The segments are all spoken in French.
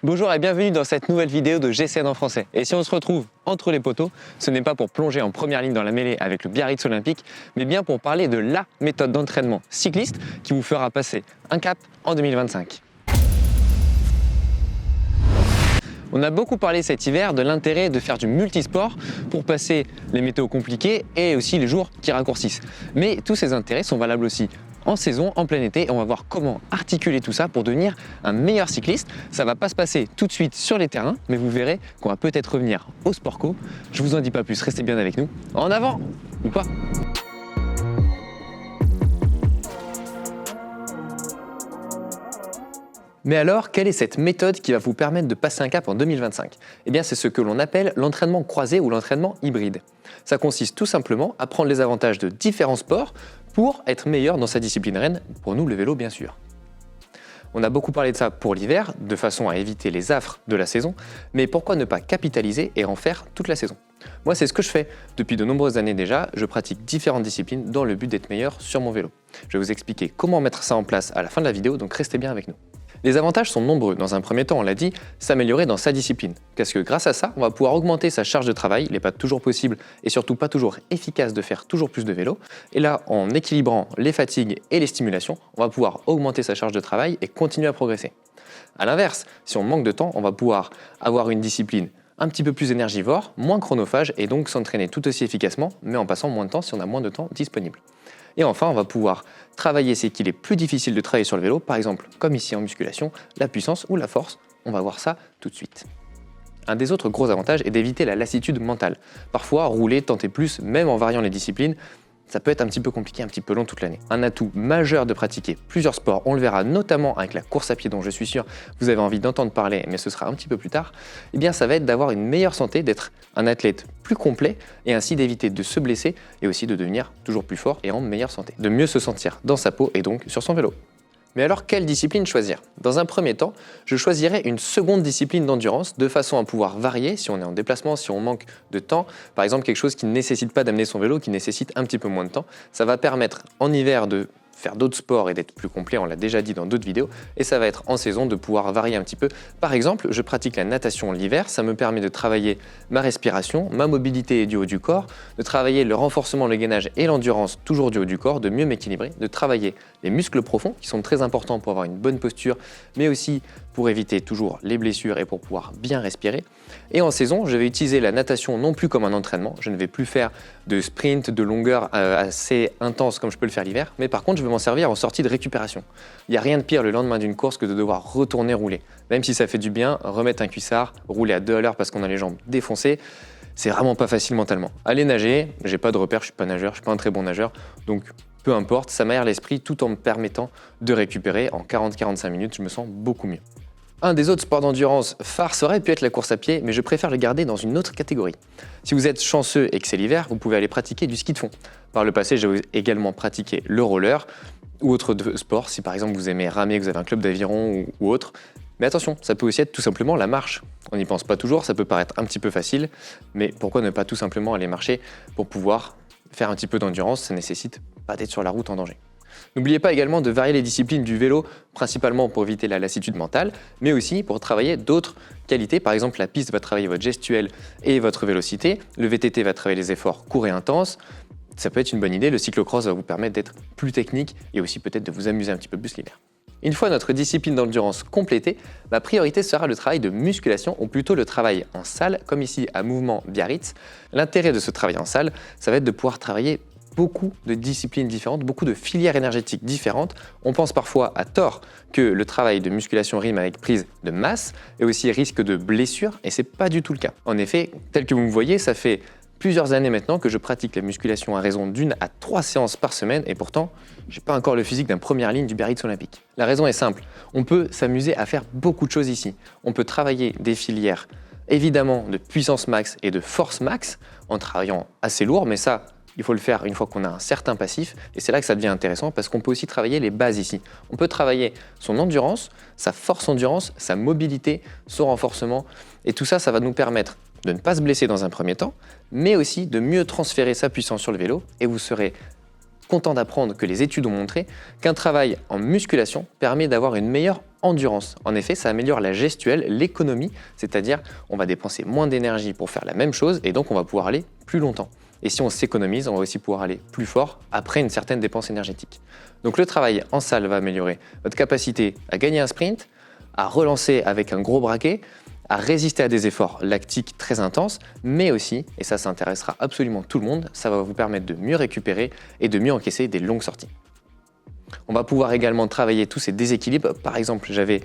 Bonjour et bienvenue dans cette nouvelle vidéo de GCN en français. Et si on se retrouve entre les poteaux, ce n'est pas pour plonger en première ligne dans la mêlée avec le Biarritz Olympique, mais bien pour parler de la méthode d'entraînement cycliste qui vous fera passer un cap en 2025. On a beaucoup parlé cet hiver de l'intérêt de faire du multisport pour passer les météos compliquées et aussi les jours qui raccourcissent. Mais tous ces intérêts sont valables aussi en saison, en plein été, et on va voir comment articuler tout ça pour devenir un meilleur cycliste. Ça va pas se passer tout de suite sur les terrains, mais vous verrez qu'on va peut-être revenir au sport co. Je vous en dis pas plus, restez bien avec nous. En avant ou pas. Mais alors, quelle est cette méthode qui va vous permettre de passer un cap en 2025 ? Eh bien, c'est ce que l'on appelle l'entraînement croisé ou l'entraînement hybride. Ça consiste tout simplement à prendre les avantages de différents sports pour être meilleur dans sa discipline reine, pour nous le vélo bien sûr. On a beaucoup parlé de ça pour l'hiver, de façon à éviter les affres de la saison, mais pourquoi ne pas capitaliser et en faire toute la saison ? Moi, c'est ce que je fais. Depuis de nombreuses années déjà, je pratique différentes disciplines dans le but d'être meilleur sur mon vélo. Je vais vous expliquer comment mettre ça en place à la fin de la vidéo, donc restez bien avec nous. Les avantages sont nombreux. Dans un premier temps, on l'a dit, s'améliorer dans sa discipline. Parce que grâce à ça, on va pouvoir augmenter sa charge de travail. Il n'est pas toujours possible et surtout pas toujours efficace de faire toujours plus de vélo. Et là, en équilibrant les fatigues et les stimulations, on va pouvoir augmenter sa charge de travail et continuer à progresser. A l'inverse, si on manque de temps, on va pouvoir avoir une discipline un petit peu plus énergivore, moins chronophage et donc s'entraîner tout aussi efficacement, mais en passant moins de temps si on a moins de temps disponible. Et enfin, on va pouvoir travailler ce qu'il est plus difficile de travailler sur le vélo, par exemple, comme ici en musculation, la puissance ou la force. On va voir ça tout de suite. Un des autres gros avantages est d'éviter la lassitude mentale. Parfois, rouler, tenter plus, même en variant les disciplines, ça peut être un petit peu compliqué, un petit peu long toute l'année. Un atout majeur de pratiquer plusieurs sports, on le verra notamment avec la course à pied dont je suis sûr vous avez envie d'entendre parler, mais ce sera un petit peu plus tard, eh bien ça va être d'avoir une meilleure santé, d'être un athlète plus complet et ainsi d'éviter de se blesser et aussi de devenir toujours plus fort et en meilleure santé. De mieux se sentir dans sa peau et donc sur son vélo. Mais alors, quelle discipline choisir ? Dans un premier temps, je choisirais une seconde discipline d'endurance de façon à pouvoir varier si on est en déplacement, si on manque de temps. Par exemple, quelque chose qui ne nécessite pas d'amener son vélo, qui nécessite un petit peu moins de temps. Ça va permettre en hiver de faire d'autres sports et d'être plus complet, on l'a déjà dit dans d'autres vidéos, et ça va être en saison de pouvoir varier un petit peu. Par exemple, je pratique la natation l'hiver, ça me permet de travailler ma respiration, ma mobilité du haut du corps, de travailler le renforcement, le gainage et l'endurance toujours du haut du corps, de mieux m'équilibrer, de travailler les muscles profonds qui sont très importants pour avoir une bonne posture, mais aussi pour éviter toujours les blessures et pour pouvoir bien respirer. Et en saison, je vais utiliser la natation non plus comme un entraînement, je ne vais plus faire de sprint, de longueur assez intense comme je peux le faire l'hiver, mais par contre je vais m'en servir en sortie de récupération. Il n'y a rien de pire le lendemain d'une course que de devoir retourner rouler. Même si ça fait du bien, remettre un cuissard, rouler à 2 à l'heure parce qu'on a les jambes défoncées, c'est vraiment pas facile mentalement. Aller nager, j'ai pas de repère, je suis pas nageur, je suis pas un très bon nageur, donc peu importe, ça m'aère l'esprit tout en me permettant de récupérer en 40-45 minutes, je me sens beaucoup mieux. Un des autres sports d'endurance phares aurait pu être la course à pied, mais je préfère le garder dans une autre catégorie. Si vous êtes chanceux et que c'est l'hiver, vous pouvez aller pratiquer du ski de fond. Par le passé, j'ai également pratiqué le roller ou autre sport, si par exemple vous aimez ramer, que vous avez un club d'aviron ou autre. Mais attention, ça peut aussi être tout simplement la marche. On n'y pense pas toujours, ça peut paraître un petit peu facile, mais pourquoi ne pas tout simplement aller marcher pour pouvoir faire un petit peu d'endurance, ça nécessite pas d'être sur la route en danger. N'oubliez pas également de varier les disciplines du vélo, principalement pour éviter la lassitude mentale, mais aussi pour travailler d'autres qualités. Par exemple, la piste va travailler votre gestuelle et votre vélocité, le VTT va travailler les efforts courts et intenses. Ça peut être une bonne idée, le cyclocross va vous permettre d'être plus technique et aussi peut-être de vous amuser un petit peu plus l'hiver. Une fois notre discipline d'endurance complétée, ma priorité sera le travail de musculation ou plutôt le travail en salle, comme ici à Mouvement Biarritz. L'intérêt de ce travail en salle, ça va être de pouvoir travailler beaucoup de disciplines différentes, beaucoup de filières énergétiques différentes. On pense parfois à tort que le travail de musculation rime avec prise de masse et aussi risque de blessure, et c'est pas du tout le cas. En effet, tel que vous me voyez, ça fait plusieurs années maintenant que je pratique la musculation à raison d'1 à 3 séances par semaine et pourtant, j'ai pas encore le physique d'un première ligne du Biarritz Olympique. La raison est simple, on peut s'amuser à faire beaucoup de choses ici. On peut travailler des filières évidemment de puissance max et de force max en travaillant assez lourd, mais ça, il faut le faire une fois qu'on a un certain passif et c'est là que ça devient intéressant parce qu'on peut aussi travailler les bases ici. On peut travailler son endurance, sa force endurance, sa mobilité, son renforcement et tout ça, ça va nous permettre de ne pas se blesser dans un premier temps, mais aussi de mieux transférer sa puissance sur le vélo et vous serez content d'apprendre que les études ont montré qu'un travail en musculation permet d'avoir une meilleure endurance. En effet, ça améliore la gestuelle, l'économie, c'est-à-dire on va dépenser moins d'énergie pour faire la même chose et donc on va pouvoir aller plus longtemps. Et si on s'économise, on va aussi pouvoir aller plus fort après une certaine dépense énergétique. Donc le travail en salle va améliorer votre capacité à gagner un sprint, à relancer avec un gros braquet, à résister à des efforts lactiques très intenses, mais aussi, et ça intéressera absolument tout le monde, ça va vous permettre de mieux récupérer et de mieux encaisser des longues sorties. On va pouvoir également travailler tous ces déséquilibres. Par exemple, j'avais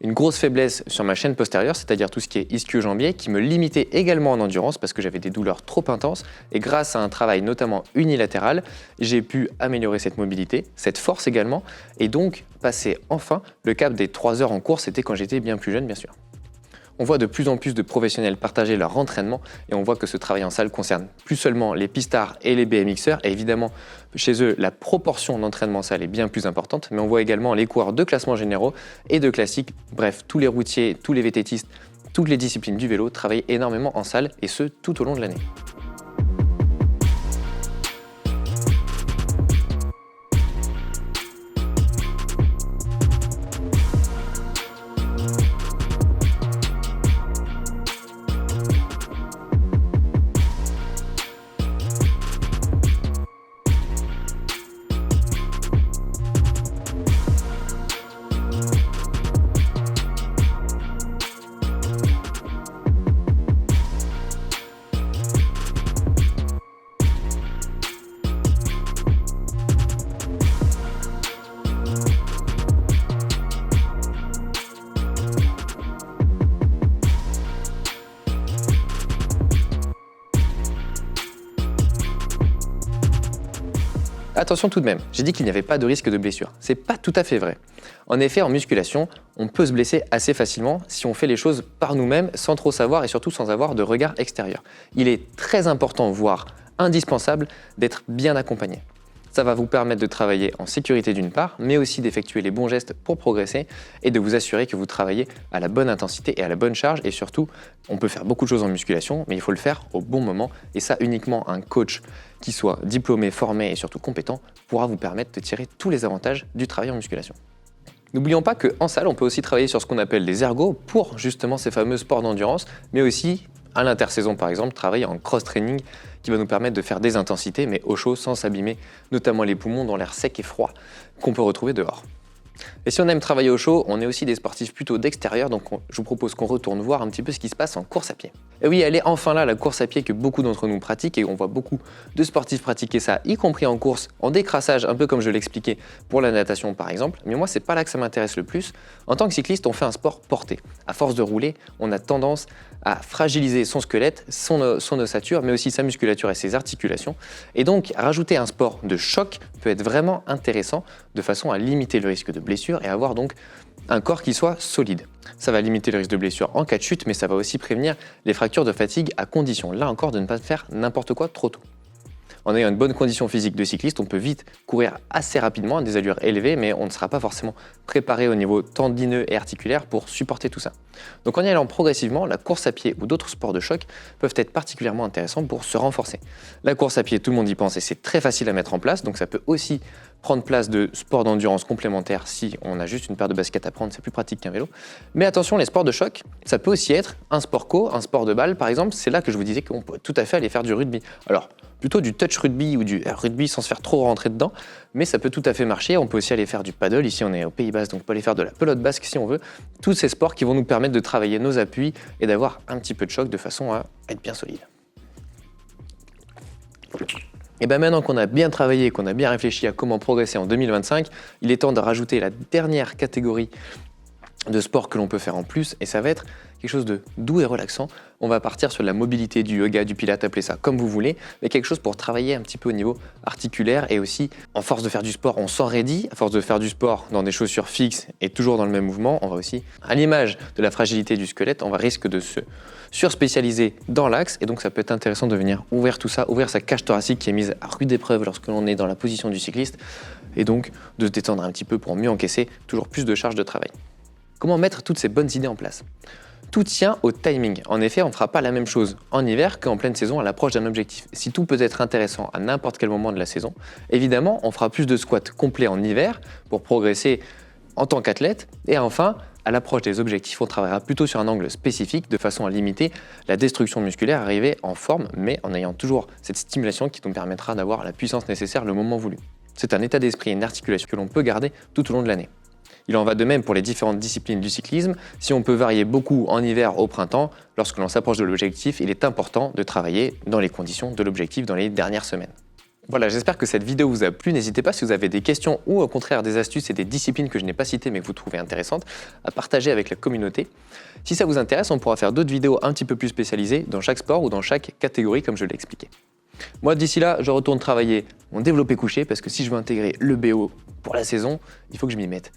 une grosse faiblesse sur ma chaîne postérieure, c'est-à-dire tout ce qui est ischio-jambier, qui me limitait également en endurance parce que j'avais des douleurs trop intenses. Et grâce à un travail notamment unilatéral, j'ai pu améliorer cette mobilité, cette force également, et donc passer enfin le cap des 3 heures en course. C'était quand j'étais bien plus jeune, bien sûr. On voit de plus en plus de professionnels partager leur entraînement et on voit que ce travail en salle concerne plus seulement les pistards et les BMXeurs. Et évidemment, chez eux, la proportion d'entraînement en salle est bien plus importante, mais on voit également les coureurs de classements généraux et de classiques. Bref, tous les routiers, tous les VTTistes, toutes les disciplines du vélo travaillent énormément en salle et ce, tout au long de l'année. Attention tout de même, j'ai dit qu'il n'y avait pas de risque de blessure. C'est pas tout à fait vrai. En effet, en musculation, on peut se blesser assez facilement si on fait les choses par nous-mêmes sans trop savoir et surtout sans avoir de regard extérieur. Il est très important, voire indispensable, d'être bien accompagné. Ça va vous permettre de travailler en sécurité d'une part, mais aussi d'effectuer les bons gestes pour progresser et de vous assurer que vous travaillez à la bonne intensité et à la bonne charge. Et surtout, on peut faire beaucoup de choses en musculation, mais il faut le faire au bon moment. Et ça, uniquement un coach qui soit diplômé, formé et surtout compétent pourra vous permettre de tirer tous les avantages du travail en musculation. N'oublions pas qu'en salle, on peut aussi travailler sur ce qu'on appelle les ergos pour justement ces fameux sports d'endurance, mais aussi à l'intersaison par exemple, travailler en cross-training qui va nous permettre de faire des intensités mais au chaud sans s'abîmer, notamment les poumons dans l'air sec et froid qu'on peut retrouver dehors. Et si on aime travailler au chaud, on est aussi des sportifs plutôt d'extérieur, donc je vous propose qu'on retourne voir un petit peu ce qui se passe en course à pied. Et oui, elle est enfin là, la course à pied que beaucoup d'entre nous pratiquent, et on voit beaucoup de sportifs pratiquer ça, y compris en course, en décrassage, un peu comme je l'expliquais pour la natation par exemple. Mais moi, c'est pas là que ça m'intéresse le plus. En tant que cycliste, on fait un sport porté. À force de rouler, on a tendance à fragiliser son squelette, son ossature, mais aussi sa musculature et ses articulations. Et donc, rajouter un sport de choc peut être vraiment intéressant de façon à limiter le risque de blessure et avoir donc un corps qui soit solide. Ça va limiter le risque de blessure en cas de chute, mais ça va aussi prévenir les fractures de fatigue à condition, là encore, de ne pas faire n'importe quoi trop tôt. En ayant une bonne condition physique de cycliste, on peut vite courir assez rapidement à des allures élevées, mais on ne sera pas forcément préparé au niveau tendineux et articulaire pour supporter tout ça. Donc en y allant progressivement, la course à pied ou d'autres sports de choc peuvent être particulièrement intéressants pour se renforcer. La course à pied, tout le monde y pense et c'est très facile à mettre en place, donc ça peut aussi prendre place de sports d'endurance complémentaires si on a juste une paire de baskets à prendre, c'est plus pratique qu'un vélo. Mais attention, les sports de choc, ça peut aussi être un sport co, un sport de balle par exemple, c'est là que je vous disais qu'on peut tout à fait aller faire du rugby. Alors, plutôt du touch rugby ou du rugby sans se faire trop rentrer dedans, mais ça peut tout à fait marcher. On peut aussi aller faire du paddle, ici on est au Pays Basque, donc on peut aller faire de la pelote basque si on veut. Tous ces sports qui vont nous permettre de travailler nos appuis et d'avoir un petit peu de choc de façon à être bien solide. Et bien maintenant qu'on a bien travaillé et qu'on a bien réfléchi à comment progresser en 2025, il est temps de rajouter la dernière catégorie de sport que l'on peut faire en plus, et ça va être quelque chose de doux et relaxant. On va partir sur la mobilité, du yoga, du pilate, appelez ça comme vous voulez, mais quelque chose pour travailler un petit peu au niveau articulaire et aussi, en force de faire du sport, on s'enraidit, à force de faire du sport dans des chaussures fixes et toujours dans le même mouvement, on va aussi, à l'image de la fragilité du squelette, on va risque de se surspécialiser dans l'axe, et donc ça peut être intéressant de venir ouvrir tout ça, ouvrir sa cage thoracique qui est mise à rude épreuve lorsque l'on est dans la position du cycliste, et donc de se détendre un petit peu pour mieux encaisser toujours plus de charge de travail. Comment mettre toutes ces bonnes idées en place ? Tout tient au timing. En effet, on ne fera pas la même chose en hiver qu'en pleine saison à l'approche d'un objectif. Si tout peut être intéressant à n'importe quel moment de la saison, évidemment, on fera plus de squats complets en hiver pour progresser en tant qu'athlète. Et enfin, à l'approche des objectifs, on travaillera plutôt sur un angle spécifique de façon à limiter la destruction musculaire, arriver en forme, mais en ayant toujours cette stimulation qui nous permettra d'avoir la puissance nécessaire le moment voulu. C'est un état d'esprit et une articulation que l'on peut garder tout au long de l'année. Il en va de même pour les différentes disciplines du cyclisme. Si on peut varier beaucoup en hiver au printemps, lorsque l'on s'approche de l'objectif, il est important de travailler dans les conditions de l'objectif dans les dernières semaines. Voilà, j'espère que cette vidéo vous a plu. N'hésitez pas si vous avez des questions ou au contraire des astuces et des disciplines que je n'ai pas citées mais que vous trouvez intéressantes à partager avec la communauté. Si ça vous intéresse, on pourra faire d'autres vidéos un petit peu plus spécialisées dans chaque sport ou dans chaque catégorie comme je l'ai expliqué. Moi d'ici là, je retourne travailler mon développé couché parce que si je veux intégrer le BO pour la saison, il faut que je m'y mette.